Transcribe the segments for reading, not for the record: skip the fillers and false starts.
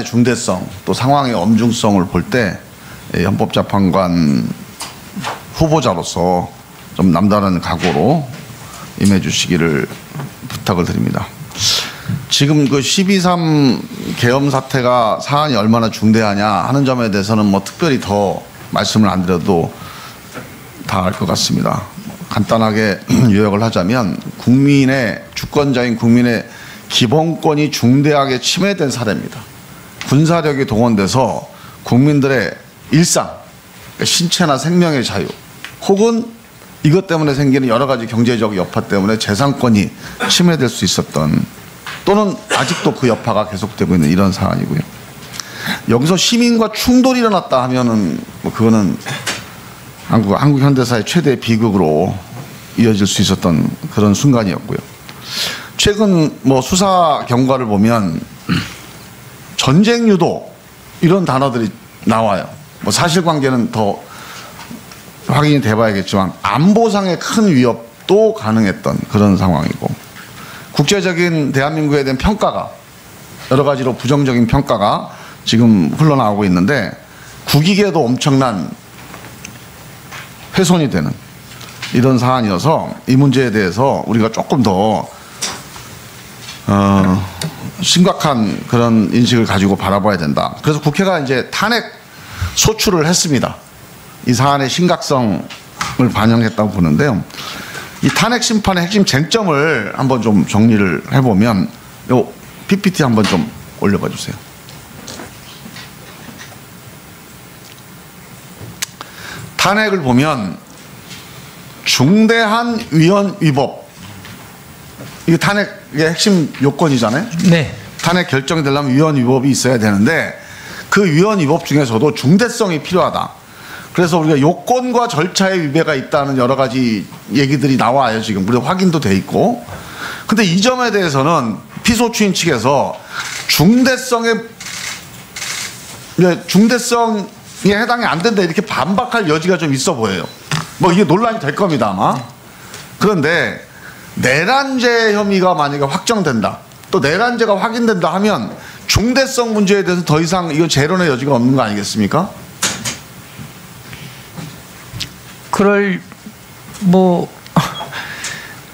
중대성 또 상황의 엄중성을 볼 때 헌법재판관 후보자로서 좀 남다른 각오로 임해 주시기를 부탁을 드립니다. 지금 그 12.3 계엄 사태가 사안이 얼마나 중대하냐 하는 점에 대해서는 뭐 특별히 더 말씀을 안 드려도 다 알 것 같습니다. 간단하게 요약을 하자면 국민의 주권자인 국민의 기본권이 중대하게 침해된 사례입니다. 군사력이 동원돼서 국민들의 일상, 신체나 생명의 자유 혹은 이것 때문에 생기는 여러 가지 경제적 여파 때문에 재산권이 침해될 수 있었던 또는 아직도 그 여파가 계속되고 있는 이런 사안이고요. 여기서 시민과 충돌이 일어났다 하면은 뭐 그거는 한국 현대사의 최대 비극으로 이어질 수 있었던 그런 순간이었고요. 최근 뭐 수사 경과를 보면 전쟁 유도 이런 단어들이 나와요. 뭐 사실관계는 더 확인이 돼봐야겠지만 안보상의 큰 위협도 가능했던 그런 상황이고 국제적인 대한민국에 대한 평가가 여러 가지로 부정적인 평가가 지금 흘러나오고 있는데 국익에도 엄청난 훼손이 되는 이런 사안이어서 이 문제에 대해서 우리가 조금 더 심각한 그런 인식을 가지고 바라봐야 된다. 그래서 국회가 이제 탄핵 소추를 했습니다. 이 사안의 심각성을 반영했다고 보는데요. 이 탄핵 심판의 핵심 쟁점을 한번 좀 정리를 해보면 요 PPT 한번 좀 올려봐 주세요. 탄핵을 보면 중대한 위헌 위법 이게 탄핵의 핵심 요건이잖아요. 네. 탄핵 결정이 되려면 위헌 위법이 있어야 되는데 그 위헌 위법 중에서도 중대성이 필요하다. 그래서 우리가 요건과 절차의 위배가 있다는 여러 가지 얘기들이 나와요. 지금 우리 확인도 돼 있고. 근데 이 점에 대해서는 피소추인 측에서 중대성에 해당이 안 된다 이렇게 반박할 여지가 좀 있어 보여요. 뭐 이게 논란이 될 겁니다 아마. 그런데 내란죄 혐의가 만약에 확정된다 또 내란죄가 확인된다 하면 중대성 문제에 대해서 더 이상 이건 재론의 여지가 없는 거 아니겠습니까? 뭐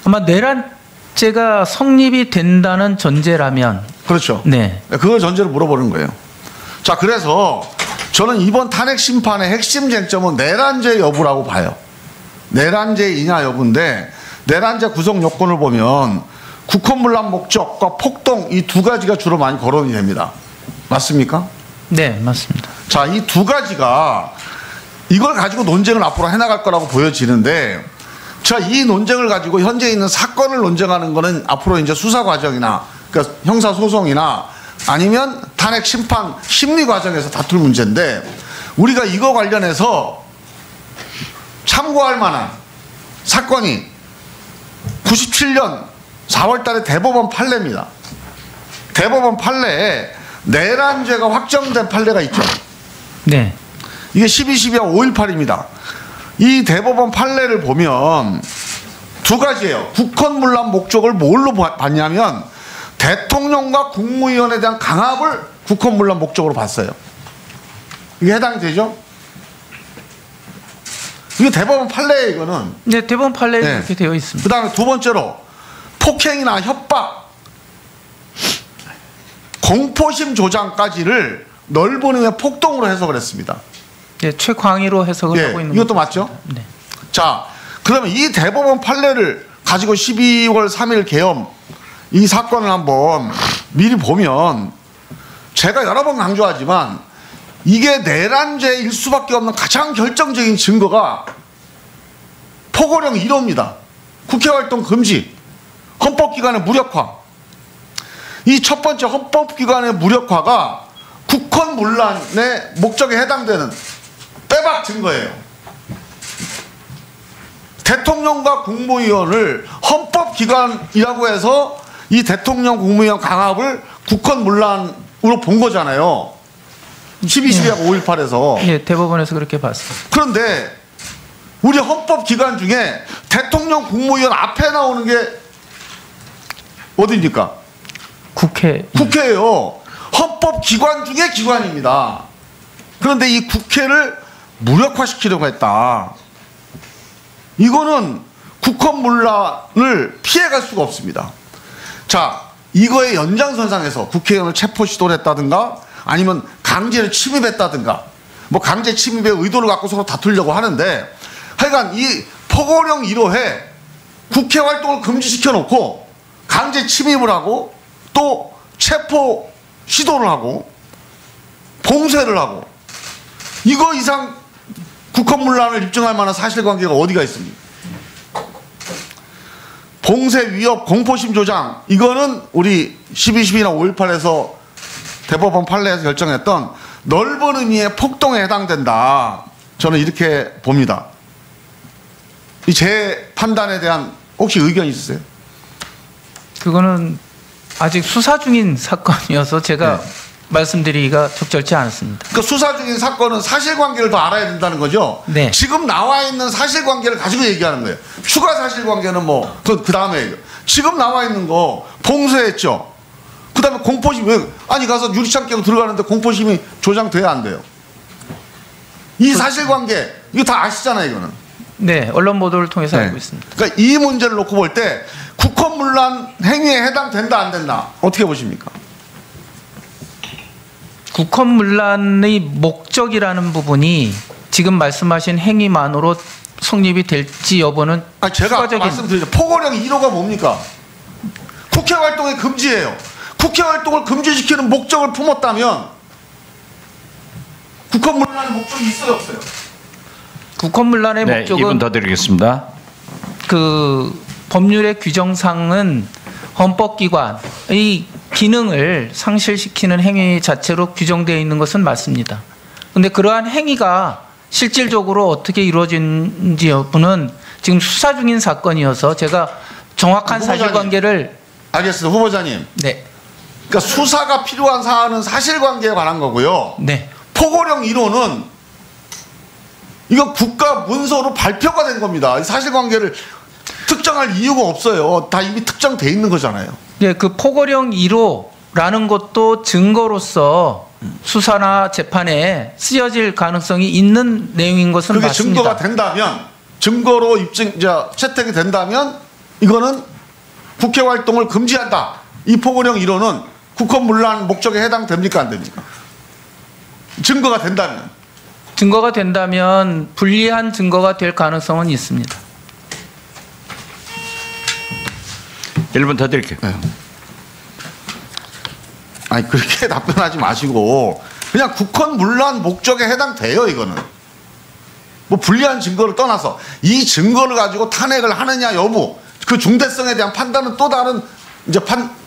아마 내란죄가 성립이 된다는 전제라면 그렇죠. 네. 그걸 전제로 물어보는 거예요. 자, 그래서 저는 이번 탄핵 심판의 핵심 쟁점은 내란죄 여부라고 봐요. 내란죄이냐 여부인데 내란죄 구성 요건을 보면 국헌문란 목적과 폭동 이 두 가지가 주로 많이 거론이 됩니다. 맞습니까? 네, 맞습니다. 자, 이 두 가지가 이걸 가지고 논쟁을 앞으로 해나갈 거라고 보여지는데 자, 이 논쟁을 가지고 현재 있는 사건을 논쟁하는 거는 앞으로 이제 수사 과정이나 그러니까 형사 소송이나 아니면 탄핵 심판 심리 과정에서 다툴 문제인데 우리가 이거 관련해서 참고할 만한 사건이 97년 4월 달에 대법원 판례입니다. 대법원 판례에 내란죄가 확정된 판례가 있죠. 네. 이게 12.12.5.18입니다. 이 대법원 판례를 보면 두 가지예요. 국헌문란 목적을 뭘로 봤냐면 대통령과 국무위원에 대한 강압을 국헌문란 목적으로 봤어요. 이게 해당이 되죠? 이게 대법원 판례예요, 이거는. 네, 대법원 판례에 네. 그렇게 되어 있습니다. 그 다음에 두 번째로 폭행이나 협박, 공포심 조장까지를 넓은 의미의 폭동으로 해석을 했습니다. 네, 최광의로 해석을 하고 있는 이것도 맞죠? 네. 자, 그러면 이 대법원 판례를 가지고 12월 3일 계엄 이 사건을 한번 미리 보면 제가 여러 번 강조하지만 이게 내란죄일 수밖에 없는 가장 결정적인 증거가 포고령 1호입니다. 국회활동 금지, 헌법기관의 무력화. 이 첫 번째 헌법기관의 무력화가 국헌문란의 목적에 해당되는 빼박 증거예요. 대통령과 국무위원을 헌법기관이라고 해서 이 대통령 국무위원 강압을 국헌문란으로 본 거잖아요. 12.12.5.18에서. 예, 대법원에서 그렇게 봤습니다. 그런데 우리 헌법기관 중에 대통령 국무위원 앞에 나오는 게 어디입니까? 국회. 국회예요. 헌법기관 중에 기관입니다. 그런데 이 국회를 무력화시키려고 했다. 이거는 국헌문란을 피해갈 수가 없습니다. 자, 이거의 연장선상에서 국회의원을 체포 시도를 했다든가 아니면 강제로 침입했다든가 뭐 강제 침입의 의도를 갖고 서로 다투려고 하는데 하여간 이 포고령 1호에 국회 활동을 금지시켜 놓고 강제 침입을 하고 또 체포 시도를 하고 봉쇄를 하고 이거 이상 국헌문란을 입증할 만한 사실관계가 어디가 있습니까? 봉쇄 위협 공포심 조장 이거는 우리 12.12나 5.18에서 대법원 판례에서 결정했던 넓은 의미의 폭동에 해당된다. 저는 이렇게 봅니다. 제 판단에 대한 혹시 의견 있으세요? 그거는 아직 수사 중인 사건이어서 제가 네. 말씀드리기가 적절치 않습니다. 그러니까 수사 중인 사건은 사실관계를 더 알아야 된다는 거죠? 네. 지금 나와 있는 사실관계를 가지고 얘기하는 거예요. 추가 사실관계는 뭐 그 다음에 얘기해요. 지금 나와 있는 거 봉쇄했죠? 그 다음에 공포심 왜 아니 가서 유리창 깨고 들어가는데 공포심이 조장돼야 안 돼요? 이 사실관계 이거 다 아시잖아요 이거는. 네, 언론 보도를 통해서 네. 알고 있습니다. 그러니까 이 문제를 놓고 볼 때 국헌문란 행위에 해당된다 안 된다 어떻게 보십니까? 국헌문란의 목적이라는 부분이 지금 말씀하신 행위만으로 성립이 될지 여부는 제가 추가적인 말씀드리죠. 포고령 1호가 뭡니까? 국회 활동의 금지예요. 국회 활동을 금지시키는 목적을 품었다면 국헌문란의 목적이 있어요 없어요? 국헌문란의 네, 목적은 2분 더 드리겠습니다. 그 법률의 규정상은 헌법기관의 기능을 상실시키는 행위 자체로 규정되어 있는 것은 맞습니다. 그런데 그러한 행위가 실질적으로 어떻게 이루어진지 여부는 지금 수사 중인 사건이어서 제가 정확한 후보자님. 사실관계를 알겠습니다. 후보자님. 네, 그러니까 수사가 필요한 사안은 사실관계에 관한 거고요. 네, 포고령 1호는 이거 국가 문서로 발표가 된 겁니다. 사실관계를 특정할 이유가 없어요. 다 이미 특정돼 있는 거잖아요. 예, 그 포고령 1호라는 것도 증거로서 수사나 재판에 쓰여질 가능성이 있는 내용인 것은 그게 맞습니다. 증거가 된다면 증거로 채택이 된다면 이거는 국회 활동을 금지한다. 이 포고령 1호는 국헌문란 목적에 해당됩니까 안 됩니까? 증거가 된다면. 증거가 된다면 불리한 증거가 될 가능성은 있습니다. 1분 더 드릴게요. 네. 아니 그렇게 답변하지 마시고 그냥 국헌문란 목적에 해당돼요 이거는. 뭐 불리한 증거를 떠나서 이 증거를 가지고 탄핵을 하느냐 여부 그 중대성에 대한 판단은 또 다른 이제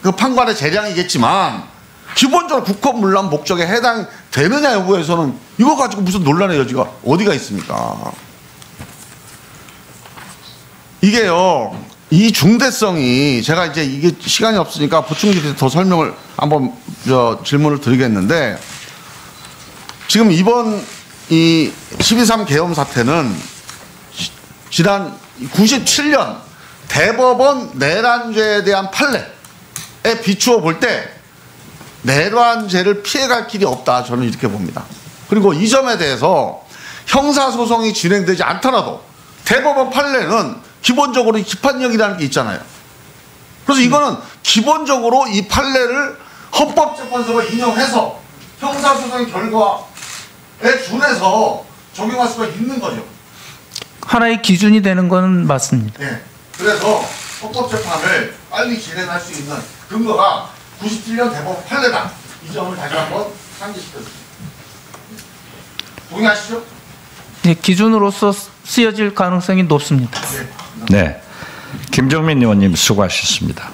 그 판관의 재량이겠지만 기본적으로 국헌문란 목적에 해당되느냐 여부에서는 이거 가지고 무슨 논란의 여지가 어디가 있습니까? 이게요 이 중대성이 제가 이제 이게 시간이 없으니까 보충질에서 더 설명을 한번 질문을 드리겠는데 지금 이번 이 12.3 계엄 사태는 지난 97년 대법원 내란죄에 대한 판례에 비추어 볼 때 내란죄를 피해갈 길이 없다 저는 이렇게 봅니다. 그리고 이 점에 대해서 형사소송이 진행되지 않더라도 대법원 판례는 기본적으로 기판력이라는 게 있잖아요. 그래서 이거는 기본적으로 이 판례를 헌법재판소가 인용해서 형사소송 결과에 준해서 적용할 수가 있는 거죠. 하나의 기준이 되는 건 맞습니다. 네. 그래서 헌법재판을 빨리 진행할 수 있는 근거가 97년 대법원 판례다. 이 점을 다시 한번 상기시켰습니다. 동의하시죠? 네, 기준으로서 쓰여질 가능성이 높습니다. 네. 네, 김종민 의원님 수고하셨습니다.